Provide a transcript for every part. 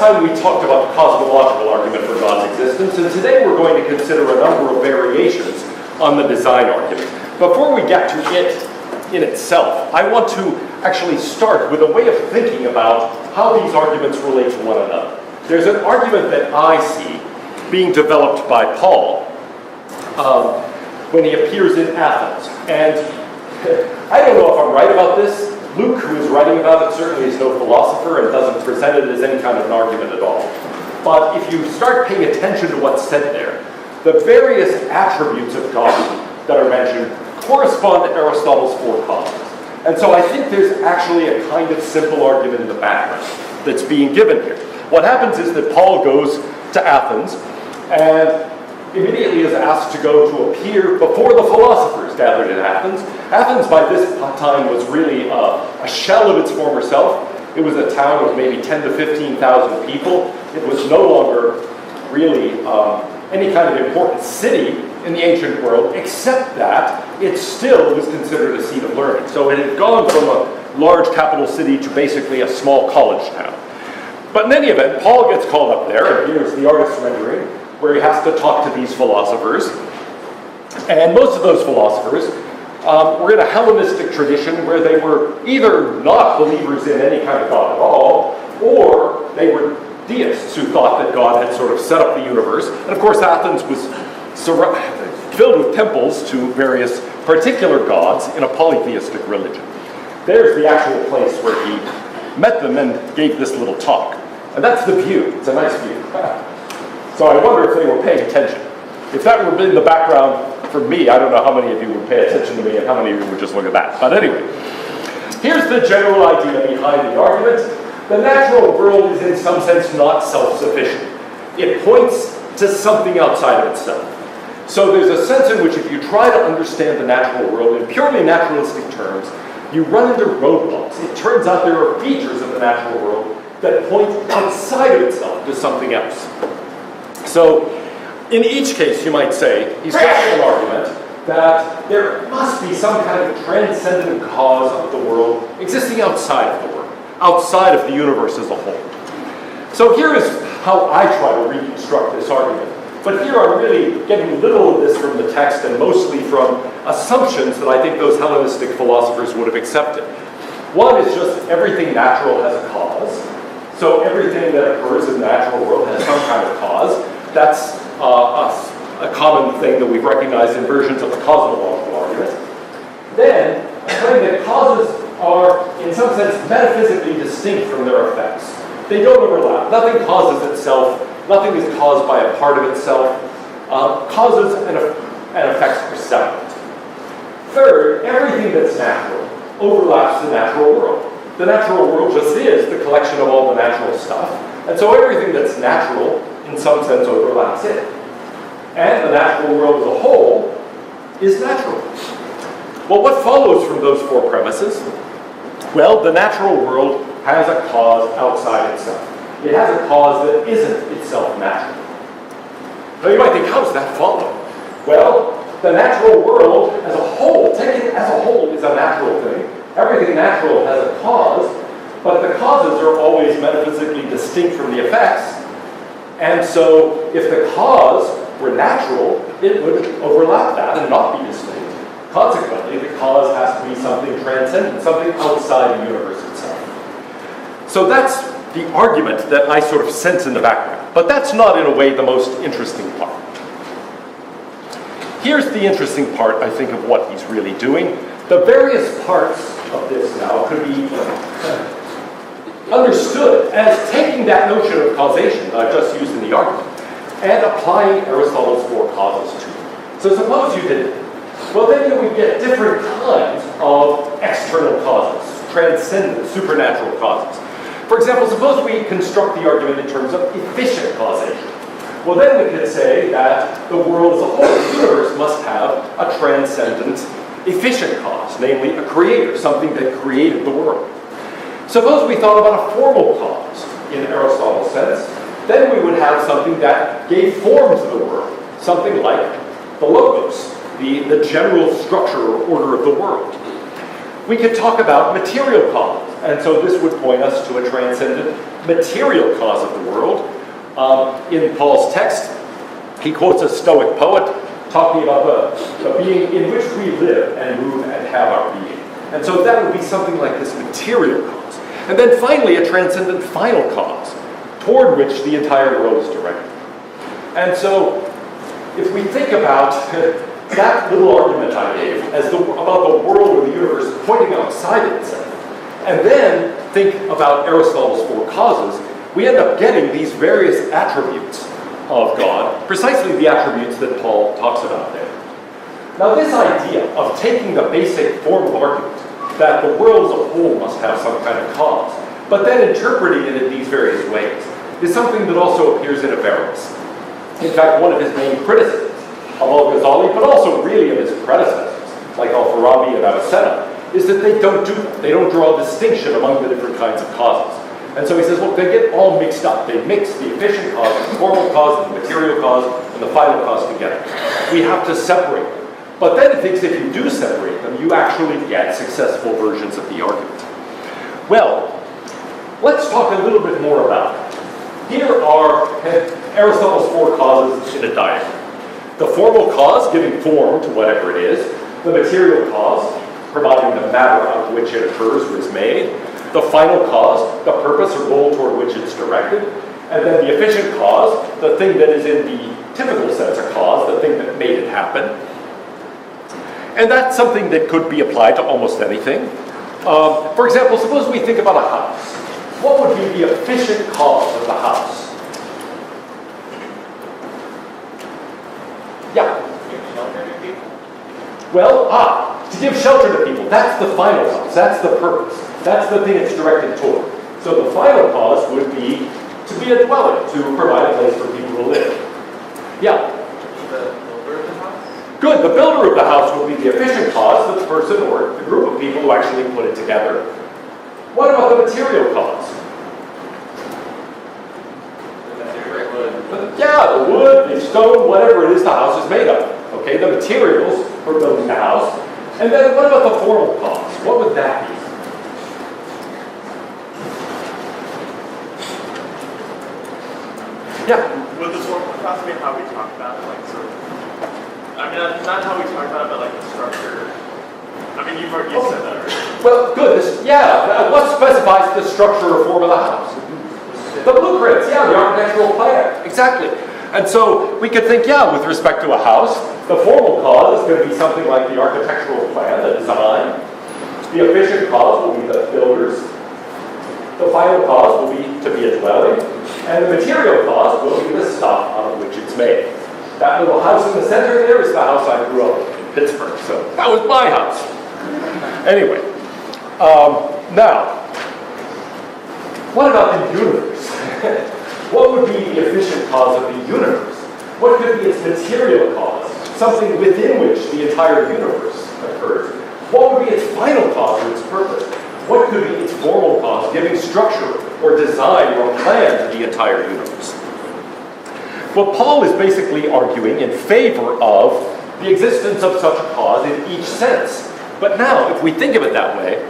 time we talked about the cosmological argument for God's existence, and today we're going to consider a number of variations on the design argument. Before we get to it in itself, I want to actually start with a way of thinking about how these arguments relate to one another. There's an argument that I see being developed by Paul when he appears in Athens. And I don't know if I'm right about this. Luke, who is writing about it, certainly is no philosopher and doesn't present it as any kind of an argument at all. But if you start paying attention to what's said there, the various attributes of God that are mentioned correspond to Aristotle's four causes. And so I think there's actually a kind of simple argument in the background that's being given here. What happens is that Paul goes to Athens and immediately is asked to go to appear before the philosophers gathered in Athens. Athens by this time was really a shell of its former self. It was a town of maybe 10 to 15,000 people. It was no longer really any kind of important city in the ancient world, except that it still was considered a seat of learning. So it had gone from a large capital city to basically a small college town. But in any event, Paul gets called up there, and here's the artist's rendering, where he has to talk to these philosophers. And most of those philosophers were in a Hellenistic tradition where they were either not believers in any kind of God at all, or they were deists who thought that God had sort of set up the universe. And of course, Athens was filled with temples to various particular gods in a polytheistic religion. There's the actual place where he met them and gave this little talk. And that's the view. It's a nice view. So I wonder if they were paying attention. If that were in the background for me, I don't know how many of you would pay attention to me and how many of you would just look at that. But anyway, here's the general idea behind the argument. The natural world is in some sense not self-sufficient. It points to something outside of itself. So there's a sense in which if you try to understand the natural world in purely naturalistic terms, you run into roadblocks. It turns out there are features of the natural world that point outside of itself to something else. So, in each case, you might say, he's making an argument that there must be some kind of transcendent cause of the world existing outside of the world, outside of the universe as a whole. So here is how I try to reconstruct this argument. But here I'm really getting little of this from the text and mostly from assumptions that I think those Hellenistic philosophers would have accepted. One is just everything natural has a cause. So everything that occurs in the natural world has some kind of cause. That's a common thing that we've recognized in versions of the cosmological argument. Then, a claim that causes are, in some sense, metaphysically distinct from their effects. They don't overlap. Nothing causes itself. Nothing is caused by a part of itself. Causes and effects are separate. Third, everything that's natural overlaps the natural world. The natural world just is the collection of all the natural stuff. And so everything that's natural, in some sense, overlaps it. And the natural world as a whole is natural. Well, what follows from those four premises? Well, the natural world has a cause outside itself. It has a cause that isn't itself natural. Now you might think, how does that follow? Well, the natural world as a whole, taken as a whole, is a natural thing. Everything natural has a cause, but the causes are always metaphysically distinct from the effects. And so if the cause were natural, it would overlap that and not be distinct. Consequently, the cause has to be something transcendent, something outside the universe itself. So that's the argument that I sort of sense in the background. But that's not, in a way, the most interesting part. Here's the interesting part, I think, of what he's really doing. The various parts of this now could be understood as taking that notion of causation that I've just used in the argument and applying Aristotle's four causes to it. So suppose you did it. Well, then you would get different kinds of external causes, transcendent, supernatural causes. For example, suppose we construct the argument in terms of efficient causation. Well, then we could say that the world as a whole, the universe, must have a transcendent, efficient cause, namely a creator, something that created the world. Suppose we thought about a formal cause in Aristotle's sense, then we would have something that gave form to the world, something like the logos, the general structure or order of the world. We could talk about material causes. And so this would point us to a transcendent material cause of the world. In Paul's text, he quotes a Stoic poet talking about the being in which we live and move and have our being. And so that would be something like this material cause. And then finally, a transcendent final cause toward which the entire world is directed. And so if we think about that little argument I gave about the world or the universe pointing outside itself, and then think about Aristotle's four causes, we end up getting these various attributes of God, precisely the attributes that Paul talks about there. Now this idea of taking the basic form of argument, that the world as a whole must have some kind of cause, but then interpreting it in these various ways, is something that also appears in Inference. In fact, one of his main criticisms of Al-Ghazali, but also really of his predecessors, like Al-Farabi and Avicenna, is that they don't do that. They don't draw a distinction among the different kinds of causes. And so he says, well, they get all mixed up. They mix the efficient cause, the formal cause, the material cause, and the final cause together. We have to separate them. But then he thinks if you do separate them, you actually get successful versions of the argument. Well, let's talk a little bit more about it. Here are Aristotle's four causes in a diagram. The formal cause, giving form to whatever it is. The material cause, providing the matter out of which it occurs or is made. The final cause, the purpose or goal toward which it's directed. And then the efficient cause, the thing that is in the typical sense a cause, the thing that made it happen. And that's something that could be applied to almost anything. For example, suppose we think about a house. What would be the efficient cause of the house? Yeah. Well, to give shelter to people. That's the final cause. That's the purpose. That's the thing it's directed toward. So the final cause would be to be a dwelling, to provide a place for people to live. Yeah? The builder of the house? Good. The builder of the house would be the efficient cause, the person or the group of people who actually put it together. What about the material cause? Yeah, the wood, the stone, whatever it is the house is made of. Okay, the materials for building the house. And then what about the formal cause? What would that be? Yeah. Would the formal cause be how we talk about it, like sort of? I mean, not how we talk about it, but like the structure. I mean, you've already said that already. Well, good. What specifies the structure or form of the house? The blueprints, the architectural plan, exactly. And so we could think, with respect to a house, the formal cause is going to be something like the architectural plan, the design. The efficient cause will be the builders. The final cause will be to be a dwelling. And the material cause will be the stuff out of which it's made. That little house in the center there is the house I grew up in Pittsburgh. So that was my house. Anyway, now, what about the universe? What would be the efficient cause of the universe? What could be its material cause? Something within which the entire universe occurs. What would be its final cause or its purpose? What could be its formal cause, giving structure or design or plan to the entire universe? Well, Paul is basically arguing in favor of the existence of such a cause in each sense. But now, if we think of it that way,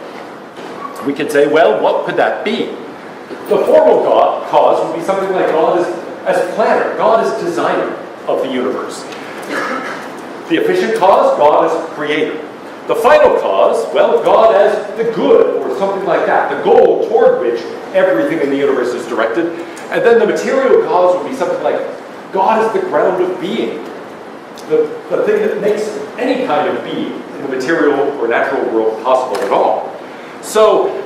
we can say, well, what could that be? The formal cause would be something like God as planner, God as designer of the universe. The efficient cause, God as creator. The final cause, well, God as the good, or something like that, the goal toward which everything in the universe is directed. And then the material cause would be something like God as the ground of being, the thing that makes any kind of being in the material or natural world possible at all. So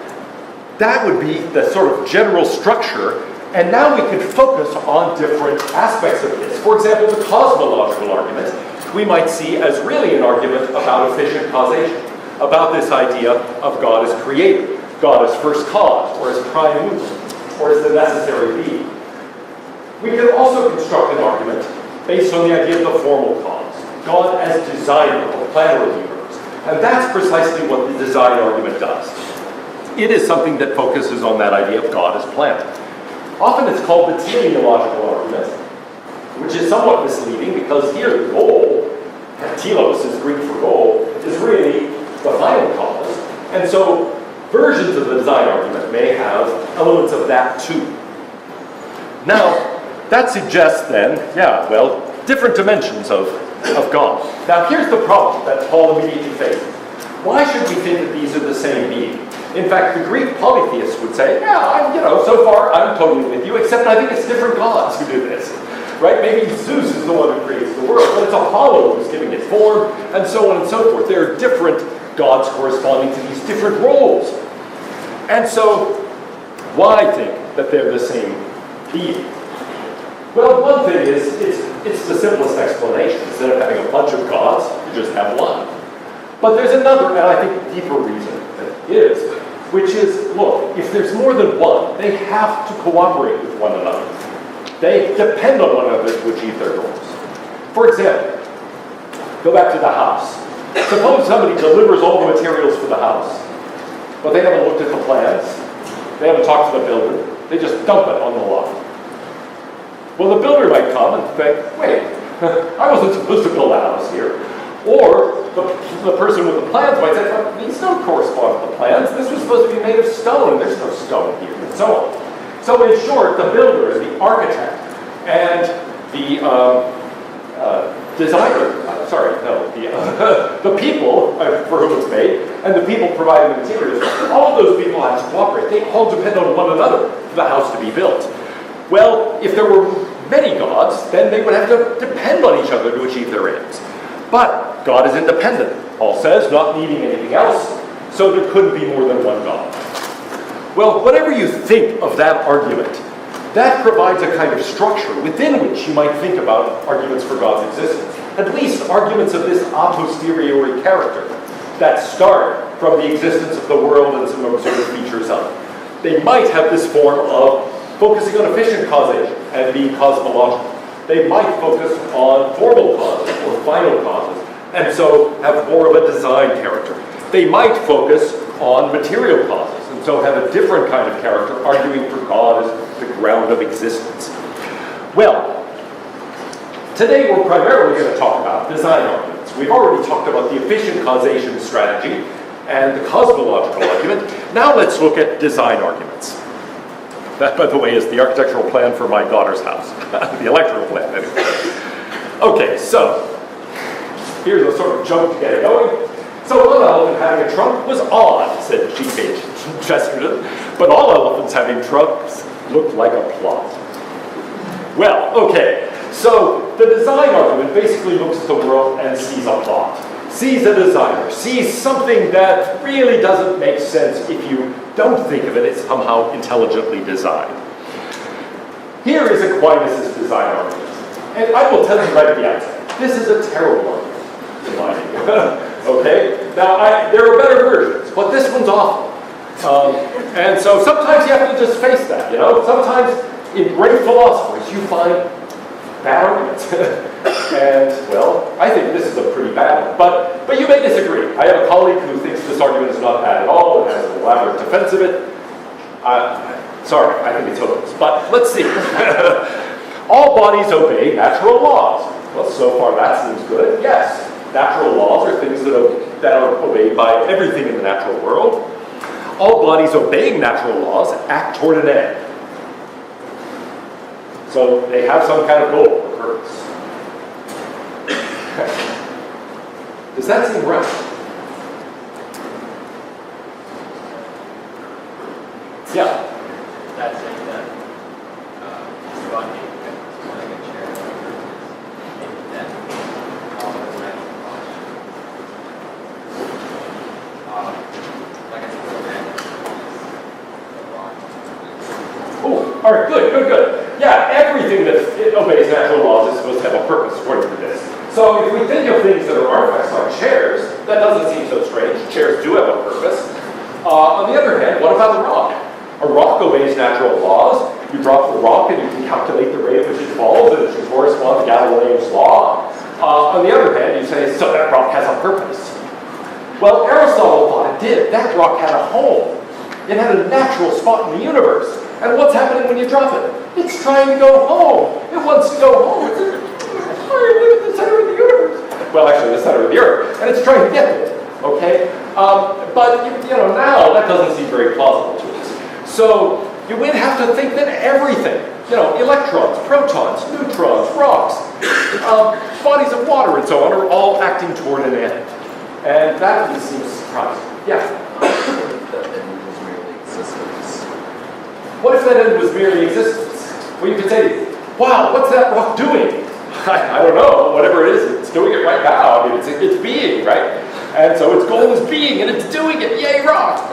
that would be the sort of general structure, and now we could focus on different aspects of this. For example, the cosmological argument we might see as really an argument about efficient causation, about this idea of God as creator, God as first cause, or as prime mover, or as the necessary being. We can also construct an argument based on the idea of the formal cause, God as designer or planner of the universe. And that's precisely what the design argument does. It is something that focuses on that idea of God as planner. Often it's called the teleological argument, which is somewhat misleading because here the goal, telos is Greek for goal, is really the final cause. And so versions of the design argument may have elements of that too. Now, that suggests then, different dimensions of God. Now, here's the problem that Paul immediately faces. Why should we think that these are the same being? In fact, the Greek polytheists would say, so far I'm totally with you, except I think it's different gods who do this. Right? Maybe Zeus is the one who creates the world, but it's Apollo who's giving it form, and so on and so forth. There are different gods corresponding to these different roles. And so, why think that they're the same being? Well, one thing is, it's the simplest explanation. Instead of having a bunch of gods, you just have one. But there's another, and I think deeper reason that is, which is, look, if there's more than one, they have to cooperate with one another. They depend on one another to achieve their goals. For example, go back to the house. Suppose somebody delivers all the materials for the house, but they haven't looked at the plans, they haven't talked to the builder, they just dump it on the lot. Well, the builder might come and think, wait, I wasn't supposed to build a house here. Or the person with the plans might say, well, these don't correspond to the plans, this was supposed to be made of stone, there's no stone here, and so on. So in short, the builder, the architect, and the the people for whom it's made, and the people providing the materials, all of those people have to cooperate. They all depend on one another for the house to be built. Well, if there were many gods, then they would have to depend on each other to achieve their aims. But God is independent, Paul says, not needing anything else, so there couldn't be more than one God. Well, whatever you think of that argument, that provides a kind of structure within which you might think about arguments for God's existence. At least arguments of this a posteriori character that start from the existence of the world and some observed features of it. They might have this form of focusing on efficient causation and being cosmological. They might focus on formal causes or final causes, and so have more of a design character. They might focus on material causes, and so have a different kind of character, arguing for God as the ground of existence. Well, today we're primarily going to talk about design arguments. We've already talked about the efficient causation strategy and the cosmological argument. Now let's look at design arguments. That, by the way, is the architectural plan for my daughter's house. The electrical plan, anyway. Okay, so here's a sort of joke to get it going. So one elephant having a trunk was odd, said G.H. Chesterton, but all elephants having trunks looked like a plot. Well, okay, so the design argument basically looks at the world and sees a plot, sees a designer, sees something that really doesn't make sense if you don't think of it as somehow intelligently designed. Here is Aquinas' design argument. And I will tell you right at the outset, this is a terrible argument, in my opinion. Okay? Now, there are better versions, but this one's awful. And so sometimes you have to just face that, you know? Sometimes in great philosophers you find bad arguments. And, well, I think this is a pretty bad one. But you may disagree. I have a colleague who thinks this argument is not bad at all and has an elaborate defense of it. Sorry, I think it's hopeless. But let's see. All bodies obey natural laws. Well, so far that seems good. Yes, natural laws are things that are obeyed by everything in the natural world. All bodies obeying natural laws act toward an end. So they have some kind of goal or purpose. Does that seem right? Yeah. That's saying that God gave like a chair and then all the natural laws. Like I said, Oh, all right, good. Yeah, everything that obeys natural laws is supposed to have a purpose according to this. So if we think of things that are artifacts like chairs, that doesn't seem so strange. Chairs do have a purpose. On the other hand, what about a rock? A rock obeys natural laws. You drop the rock and you can calculate the rate at which it falls, and it should correspond to Galileo's law. On the other hand, you say, so that rock has a purpose. Well, Aristotle thought it did. That rock had a home. It had a natural spot in the universe. And what's happening when you drop it? It's trying to go home. It wants to go home. It's at the center of the universe. Well, actually, the center of the earth. And it's trying to get there. Okay? but now that doesn't seem very plausible to us. So you would have to think that everything, electrons, protons, neutrons, rocks, bodies of water, and so on, are all acting toward an end. And that really seems surprising. Yeah? What if that end was merely existence? Well, you could say, wow, what's that rock doing? I don't know, whatever it is, it's doing it right now. I mean, it's being, right? And so its goal is being, and it's doing it, yay, rock!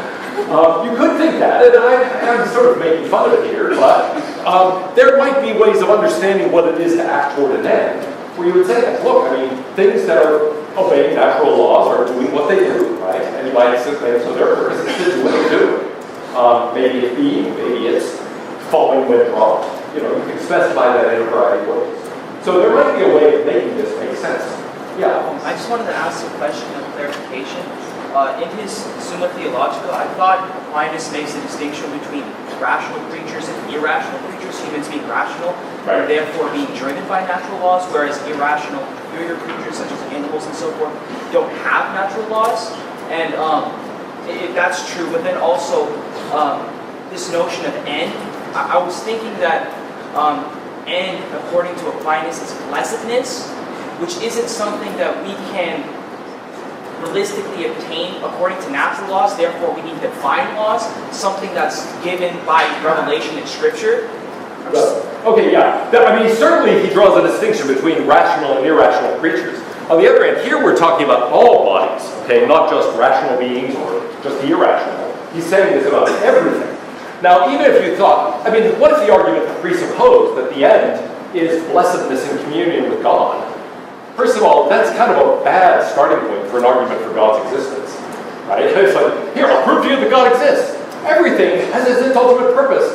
You could think that, and I'm sort of making fun of it here, but there might be ways of understanding what it is to act toward an end, where you would say that, look, I mean, things that are obeying natural laws are doing what they do, right? And you might say, so their purpose is to do what they do. Maybe it's being, maybe it's following when dropped. You can specify that in a variety of ways. So there might be a way of making this make sense. Yeah. I just wanted to ask a question of clarification. In his Summa Theologica, I thought Aquinas makes a distinction between rational creatures and irrational creatures, humans being rational, right, and therefore being driven by natural laws, whereas irrational, inferior creatures such as animals and so forth don't have natural laws. And if that's true, but then also this notion of end, I was thinking that end, according to Aquinas, is blessedness, which isn't something that we can realistically obtain according to natural laws, therefore we need divine laws, something that's given by revelation in Scripture. Okay, yeah. I mean, certainly he draws a distinction between rational and irrational creatures. On the other hand, here we're talking about all bodies, okay, not just rational beings or just the irrational. He's saying this about everything. Now, even if you thought, I mean, what if the argument presupposed that the end is blessedness in communion with God? First of all, that's kind of a bad starting point for an argument for God's existence, right? It's like, here, I'll prove to you that God exists. Everything has its ultimate purpose.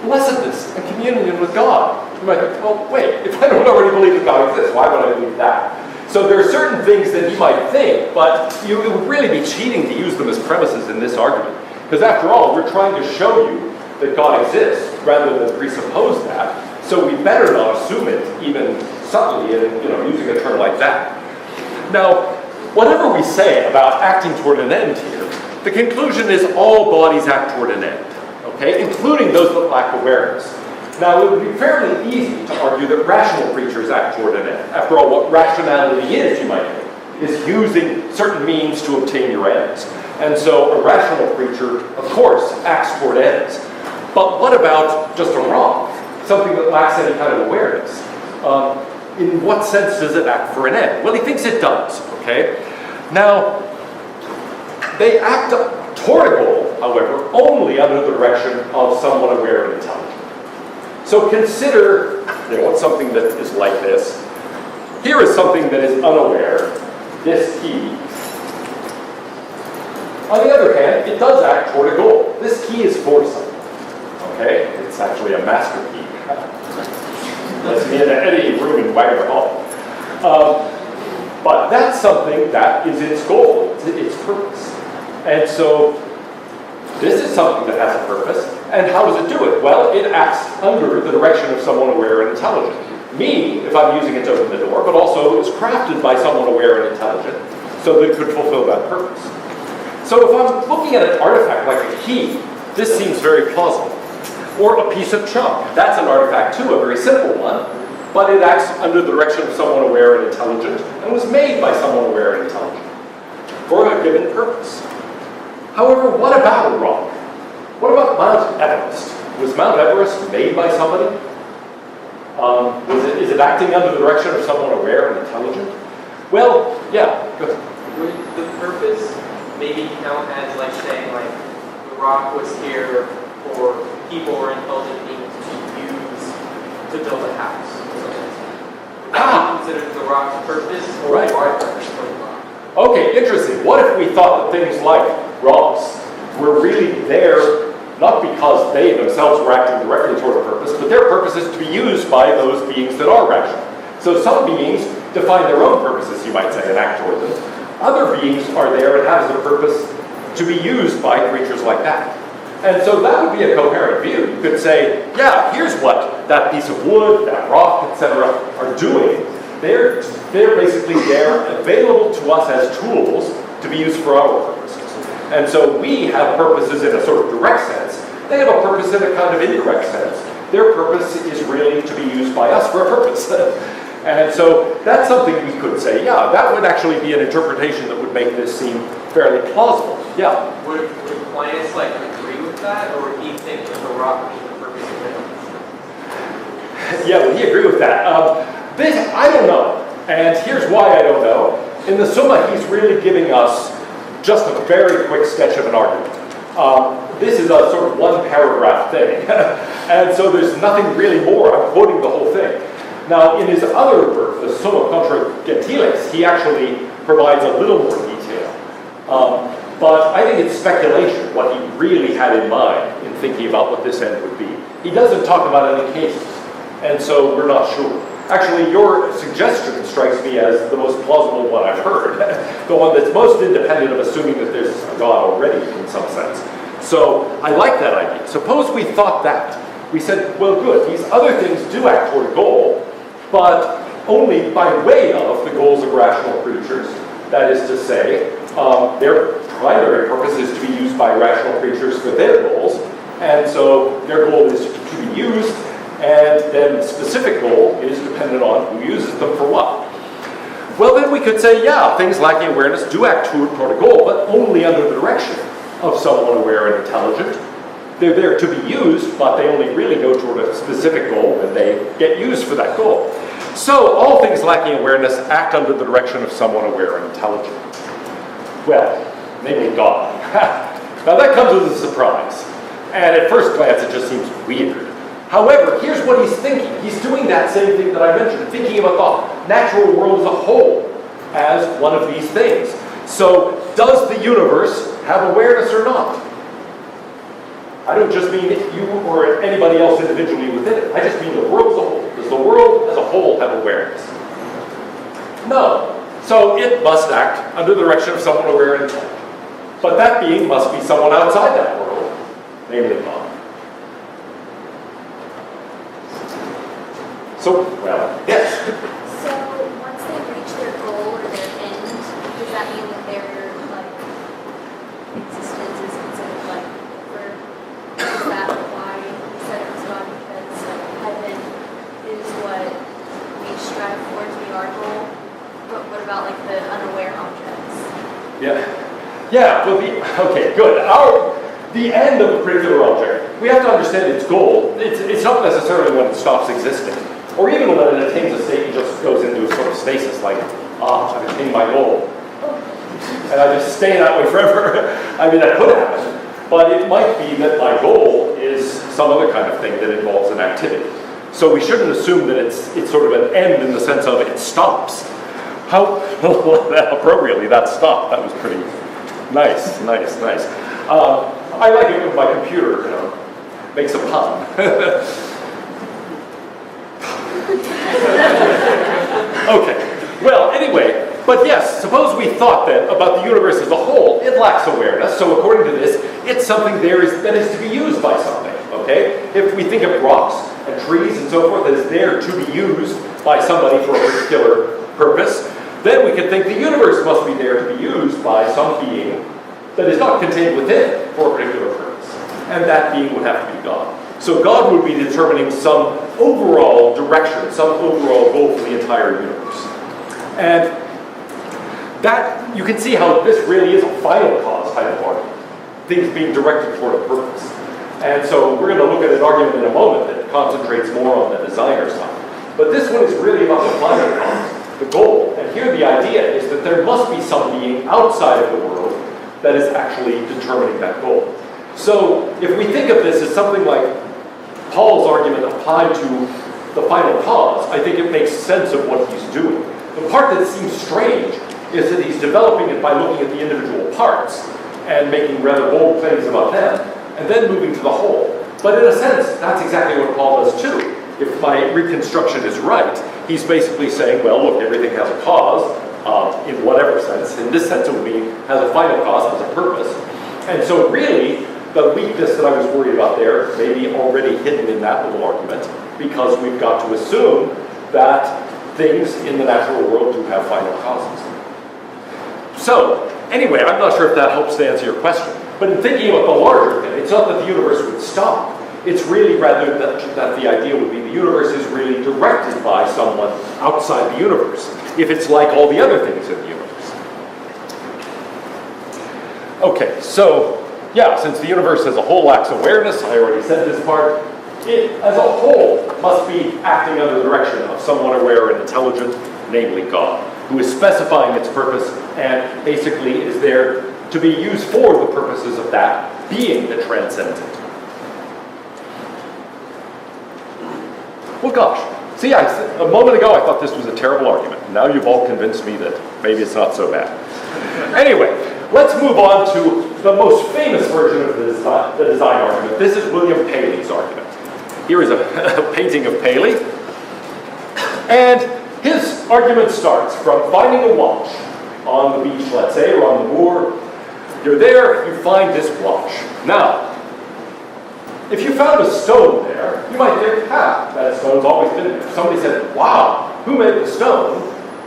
Blessedness and communion with God. You might think, well, wait, if I don't already believe that God exists, why would I believe that? So there are certain things that you might think, but it would really be cheating to use them as premises in this argument. Because after all, we're trying to show you that God exists rather than presuppose that. So we better not assume it, even subtly, in using a term like that. Now, whatever we say about acting toward an end here, the conclusion is all bodies act toward an end, okay, including those that lack awareness. Now, it would be fairly easy to argue that rational creatures act toward an end. After all, what rationality is, you might think, is using certain means to obtain your ends. And so a rational creature, of course, acts toward ends. But what about just a rock? Something that lacks any kind of awareness. In what sense does it act for an end? Well, he thinks it does, okay? Now, they act toward a goal, however, only under the direction of someone aware and intelligent. So consider, something that is like this. Here is something that is unaware, this key. On the other hand, it does act toward a goal. This key is for something, okay? It's actually a master key. Let's be in any room in Wagner Hall. But that's something that is its goal, its purpose. And so this is something that has a purpose. And how does it do it? Well, it acts under the direction of someone aware and intelligent. Me, if I'm using it to open the door, but also is crafted by someone aware and intelligent so that it could fulfill that purpose. So if I'm looking at an artifact like a key, this seems very plausible. Or a piece of chunk. That's an artifact too, a very simple one, but it acts under the direction of someone aware and intelligent and was made by someone aware and intelligent for a given purpose. However, what about a rock? What about Mount Everest? Was Mount Everest made by somebody? Is it acting under the direction of someone aware and intelligent? Well, yeah, good. Would the purpose maybe count as like saying like the rock was here for people or intelligent beings to use to build a house? Would that be considered the rock's purpose or right. our purpose for the rock? Okay, interesting. What if we thought that things like rocks were really there not because they themselves were acting directly toward a purpose, but their purpose is to be used by those beings that are rational. So some beings define their own purposes, you might say, and act toward them. Other beings are there and have the purpose to be used by creatures like that. And so that would be a coherent view. You could say, yeah, here's what that piece of wood, that rock, etc. are doing. They're basically there, available to us as tools to be used for our purposes. And so we have purposes in a sort of direct sense. They have a purpose in a kind of indirect sense. Their purpose is really to be used by us for a purpose. And so that's something we could say, yeah, that would actually be an interpretation that would make this seem fairly plausible. Yeah? Would Aquinas like agree with that, or would he think that the rock being the purpose of it? Yeah, would he agree with that? This, I don't know. And here's why I don't know. In the Summa, he's really giving us just a very quick sketch of an argument. This is a sort of one paragraph thing. And so there's nothing really more. I'm quoting the whole thing. Now, in his other work, the Summa contra Gentiles, he actually provides a little more detail. But I think it's speculation what he really had in mind in thinking about what this end would be. He doesn't talk about any cases, and so we're not sure. Actually, your suggestion strikes me as the most plausible one I've heard, the one that's most independent of assuming that there's a God already in some sense. So I like that idea. Suppose we thought that. We said, well, good, these other things do act toward a goal, but only by way of the goals of rational creatures. That is to say, their primary purpose is to be used by rational creatures for their goals, and so their goal is to be used, and then the specific goal is dependent on who uses them for what. Well, then we could say, yeah, things lacking awareness do act toward a goal, but only under the direction of someone aware and intelligent. They're there to be used, but they only really go toward a specific goal when they get used for that goal. So all things lacking awareness act under the direction of someone aware and intelligent. Well, namely God. Now that comes as a surprise. And at first glance it just seems weird. However, here's what he's thinking. He's doing that same thing that I mentioned, thinking about the natural world as a whole as one of these things. So does the universe have awareness or not? I don't just mean you or anybody else individually within it. I just mean the world as a whole. Does the world as a whole have awareness? No. So it must act under the direction of someone aware and intelligent. But that being must be someone outside that world, namely God. So, well, yes? So, once they reach their goal or their end, does that mean that their, like, existence is considered, like, for, is that why he said it was God? Because, like, heaven is what we strive for to be our goal? But what about, like, the unaware objects? Yeah, well, okay, good. The end of a particular object, we have to understand its goal. It's not necessarily when it stops existing, or even when it attains a state and just goes into a sort of stasis, like, I've attained my goal, and I just stay that way forever. I mean, that could happen, but it might be that my goal is some other kind of thing that involves an activity. So we shouldn't assume that it's sort of an end in the sense of it stops. How appropriately that stopped. That was pretty nice. I like it when my computer, makes a pun. Okay. Well, anyway, but yes, suppose we thought that about the universe as a whole, it lacks awareness. So according to this, it's something that is to be used by something. Okay? If we think of rocks and trees and so forth that is there to be used by somebody for a particular purpose, then we could think the universe must be there to be used by some being that is not contained within it for a particular purpose. And that being would have to be God. So God would be determining some overall direction, some overall goal for the entire universe. And that, you can see how this really is a final cause type of argument. Things being directed toward a purpose. And so we're going to look at an argument in a moment that concentrates more on the designer side. But this one is really about the final cause, the goal. And here the idea is that there must be some being outside of the world that is actually determining that goal. So if we think of this as something like Paul's argument applied to the final cause, I think it makes sense of what he's doing. The part that seems strange is that he's developing it by looking at the individual parts and making rather bold claims about them, and then moving to the whole. But in a sense, that's exactly what Paul does too. If my reconstruction is right, he's basically saying, well, look, everything has a cause, in whatever sense. In this sense, it would mean has a final cause, has a purpose. And so really, the weakness that I was worried about there may be already hidden in that little argument, because we've got to assume that things in the natural world do have final causes. So, Anyway, I'm not sure if that helps to answer your question. But in thinking about the larger thing, it's not that the universe would stop. It's really rather that the idea would be the universe is really directed by someone outside the universe, if it's like all the other things in the universe. Okay, so, yeah, since the universe as a whole lacks awareness, I already said this part, it as a whole must be acting under the direction of someone aware and intelligent, namely God, who is specifying its purpose and basically is there to be used for the purposes of that being the transcendent. Well, gosh, see, a moment ago I thought this was a terrible argument. Now you've all convinced me that maybe it's not so bad. Anyway, let's move on to the most famous version of the design argument. This is William Paley's argument. Here is a painting of Paley. And his argument starts from finding a watch on the beach, let's say, or on the moor. You're there, you find this watch. Now, if you found a stone there, you might think, that stone's always been there. If somebody said, wow, who made the stone?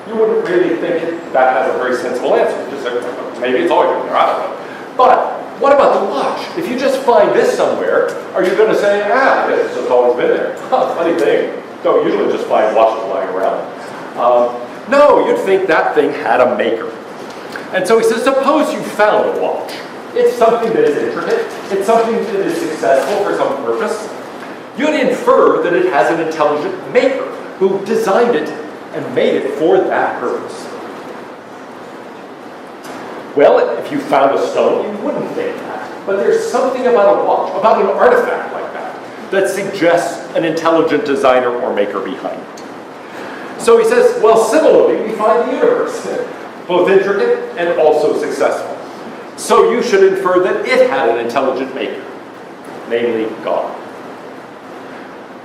You wouldn't really think that has a very sensible answer. You just say, maybe it's always been there, I don't know. But what about the watch? If you just find this somewhere, are you going to say, it's just always been there? Funny thing. Don't usually just find watches lying around. No, you'd think that thing had a maker. And so he says, suppose you found a watch. It's something that is intricate. It's something that is successful for some purpose. You'd infer that it has an intelligent maker who designed it and made it for that purpose. Well, if you found a stone, you wouldn't think that. But there's something about a watch, about an artifact like that suggests an intelligent designer or maker behind it. So he says, well, similarly, we find the universe, both intricate and also successful. So you should infer that it had an intelligent maker, namely God.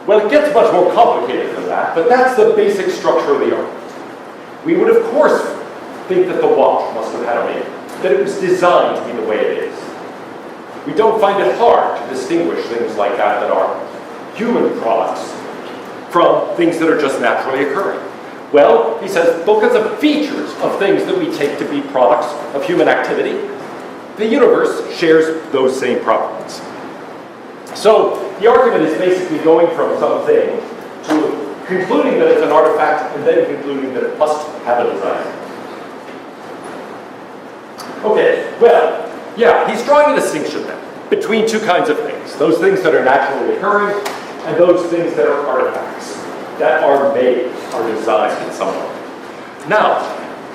Well, it gets much more complicated than that, but that's the basic structure of the argument. We would, of course, think that the watch must have had a maker, that it was designed to be the way it is. We don't find it hard to distinguish things like that are human products from things that are just naturally occurring. Well, he says, look at the features of things that we take to be products of human activity. The universe shares those same properties. So the argument is basically going from something to concluding that it's an artifact and then concluding that it must have a design. Okay, well, yeah, he's drawing a distinction then between two kinds of things. Those things that are naturally occurring and those things that are artifacts, that are made, are designed in some way. Now,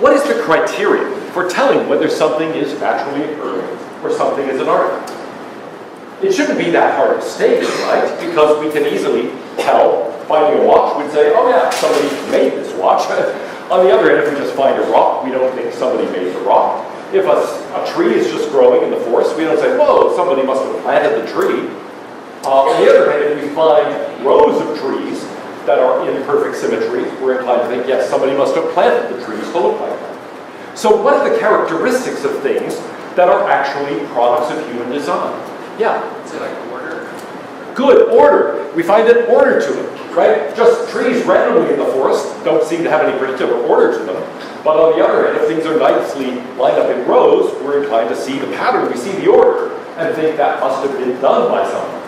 what is the criterion for telling whether something is naturally occurring or something is an artifact? It shouldn't be that hard to state, right? Because we can easily tell, finding a watch, we'd say, oh yeah, somebody made this watch. On the other hand, if we just find a rock, we don't think somebody made the rock. If a tree is just growing in the forest, we don't say, whoa, somebody must have planted the tree. On the other hand, if we find rows of trees that are in perfect symmetry, we're inclined to think, yes, somebody must have planted the trees to look like that. So what are the characteristics of things that are actually products of human design? Yeah? Is it like order? Good, order. We find an order to them, right? Just trees randomly in the forest don't seem to have any particular order to them. But on the other hand, if things are nicely lined up in rows, we're inclined to see the pattern, we see the order, and think that must have been done by someone.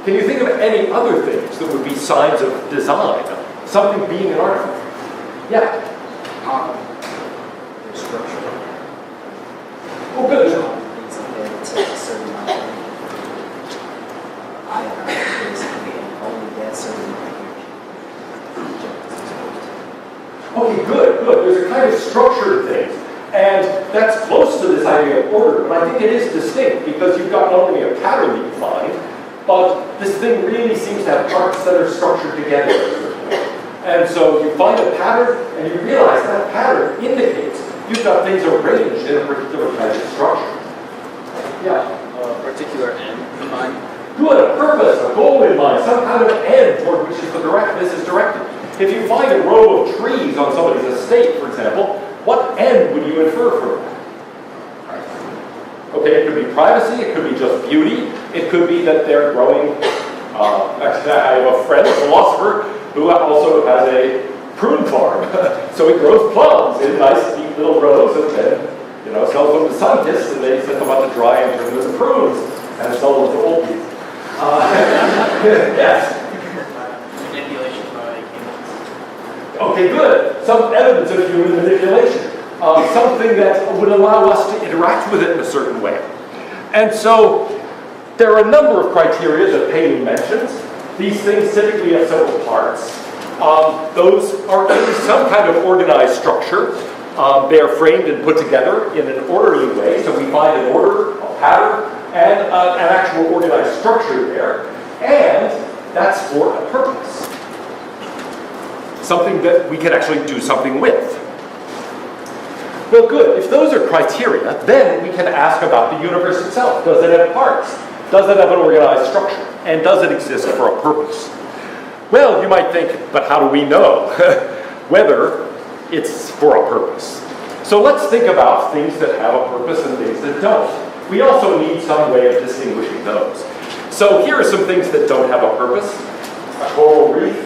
Can you think of any other things that would be signs of design? Something being an artifact? Yeah? Their structure. Oh, good. Things like that, it's a certain amount of iron, basically, and only that certain amount of Okay, good. There's a kind of structured thing. And that's close to this idea of order, but I think it is distinct because you've got not only a pattern that you find, but this thing really seems to have parts that are structured together. And so you find a pattern, and you realize that pattern indicates you've got things arranged in a particular kind of structure. Yeah? A particular end in mind. Good, a purpose, a goal in mind, some kind of an end toward which this is directed. If you find a row of trees on somebody's estate, for example, what end would you infer from that? Okay, it could be privacy, it could be just beauty, it could be that they're growing, actually I have a friend, a philosopher, who also has a prune farm. So he grows plums in nice deep little rows, and then sells them to scientists, and they set them up to dry and turn them into prunes, and sell them to old people. Yes. Manipulation by humans. Okay, good. Some evidence of human manipulation. Something that would allow us to interact with it in a certain way. And so there are a number of criteria that Paley mentions. These things typically have several parts. Those are in some kind of organized structure. They are framed and put together in an orderly way, so we find an order, a pattern, and an actual organized structure there. And that's for a purpose. Something that we can actually do something with. Well, good. If those are criteria, then we can ask about the universe itself. Does it have parts? Does it have an organized structure? And does it exist for a purpose? Well, you might think, but how do we know whether it's for a purpose? So let's think about things that have a purpose and things that don't. We also need some way of distinguishing those. So here are some things that don't have a purpose. A coral reef,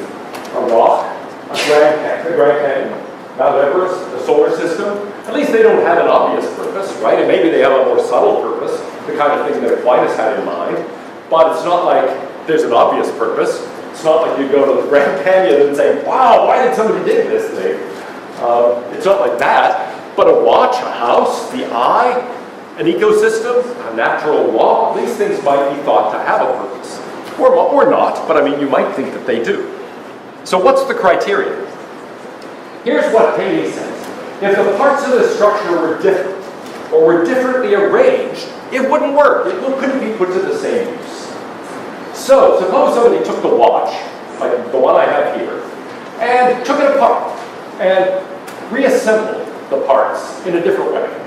a rock, a Grand Canyon, Mount Everest, the solar system. At least they don't have an obvious purpose, right? And maybe they have a more subtle purpose, the kind of thing that Aquinas had in mind. But it's not like there's an obvious purpose. It's not like you go to the Grand Canyon and say, wow, why did somebody dig this thing? It's not like that. But a watch, a house, the eye, an ecosystem, a natural law, these things might be thought to have a purpose. Or not, but I mean, you might think that they do. So what's the criteria? Here's what Paley says. If the parts of the structure were different, or were differently arranged, it wouldn't work. It couldn't be put to the same use. So, suppose somebody took the watch, like the one I have here, and took it apart, and reassembled the parts in a different way.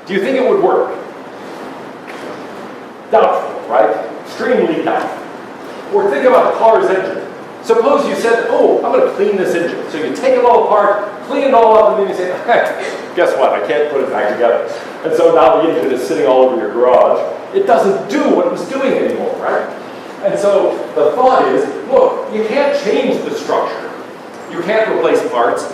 Do you think it would work? Doubtful, right? Extremely doubtful. Or think about a car's engine. Suppose you said, oh, I'm going to clean this engine. So you take it all apart, clean it all up, and then you say, hey, guess what? I can't put it back together. And so now the engine is sitting all over your garage. It doesn't do what it was doing anymore, right? And so the thought is, look, you can't change the structure. You can't replace parts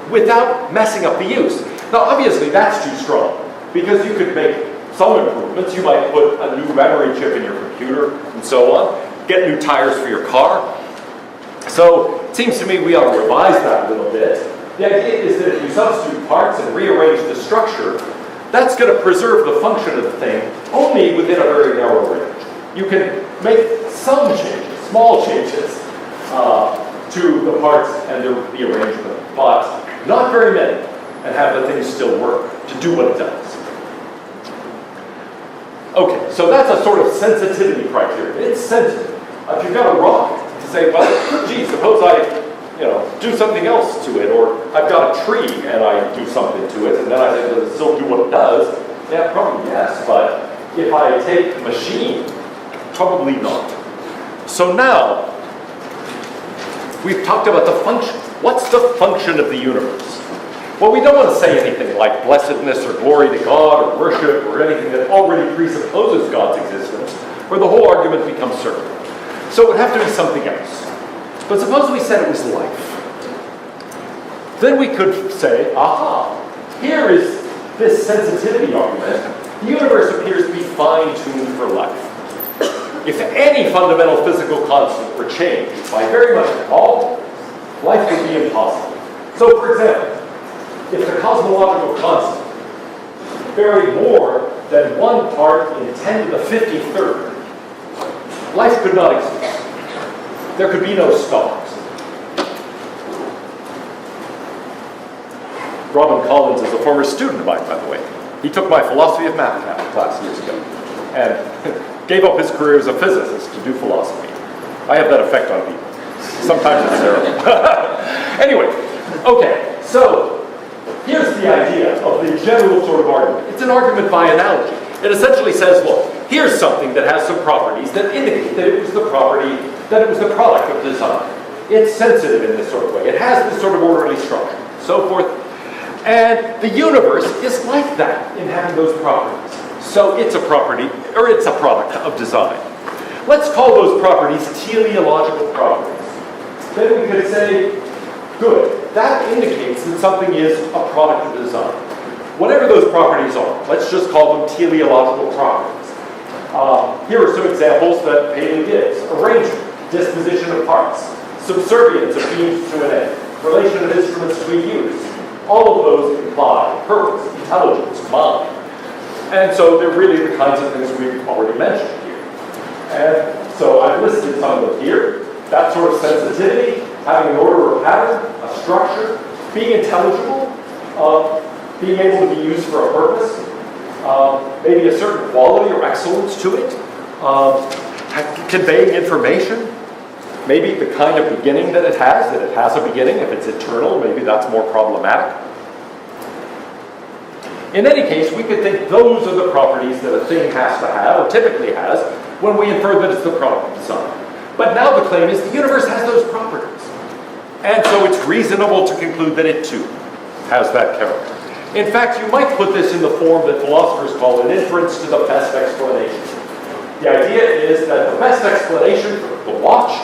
without messing up the use. Now, obviously, that's too strong, because you could make some improvements. You might put a new memory chip in your computer and so on, get new tires for your car. So it seems to me we ought to revise that a little bit. The idea is that if you substitute parts and rearrange the structure, that's going to preserve the function of the thing only within a very narrow range. You can make some changes, small changes, to the parts and the arrangement, but not very many, and have the thing still work to do what it does. Okay, so that's a sort of sensitivity criteria. It's sensitive. If you've got a rock, to say, well, gee, suppose I do something else to it, or I've got a tree and I do something to it, and then I say, does it still do what it does? Yeah, probably yes, but if I take a machine, probably not. So now, we've talked about the function. What's the function of the universe? Well, we don't want to say anything like blessedness or glory to God or worship or anything that already presupposes God's existence, or the whole argument becomes circular. So it would have to be something else. But suppose we said it was life. Then we could say, aha, here is this sensitivity argument. The universe appears to be fine-tuned for life. If any fundamental physical constant were changed by very much at all, life would be impossible. So, for example, if the cosmological constant varied more than 1 part in 10 to the 53rd, life could not exist. There could be no stars. Robin Collins is a former student of mine, by the way. He took my philosophy of math class years ago and gave up his career as a physicist to do philosophy. I have that effect on people. Sometimes it's terrible. Anyway, okay, so here's the idea of the general sort of argument. It's an argument by analogy. It essentially says, look, here's something that has some properties that indicate that it was the product of design. It's sensitive in this sort of way. It has this sort of orderly structure, so forth. And the universe is like that in having those properties. So it's a property, or it's a product of design. Let's call those properties teleological properties. Then we could say, good, that indicates that something is a product of design. Whatever those properties are, let's just call them teleological properties. Here are some examples that Paley gives. Arrangement, disposition of parts, subservience of means to an end, relation of instruments to a use. All of those imply purpose, intelligence, mind. And so they're really the kinds of things we've already mentioned here. And so I've listed some of them here. That sort of sensitivity, having an order or pattern, a structure, being intelligible, being able to be used for a purpose, maybe a certain quality or excellence to it, conveying information, maybe the kind of beginning that it has a beginning. If it's eternal, maybe that's more problematic. In any case, we could think those are the properties that a thing has to have, or typically has, when we infer that it's the product of design. But now the claim is the universe has those properties. And so it's reasonable to conclude that it too has that character. In fact, you might put this in the form that philosophers call an inference to the best explanation. The idea is that the best explanation for the watch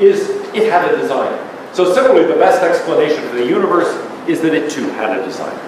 is it had a designer. So similarly, the best explanation for the universe is that it too had a designer.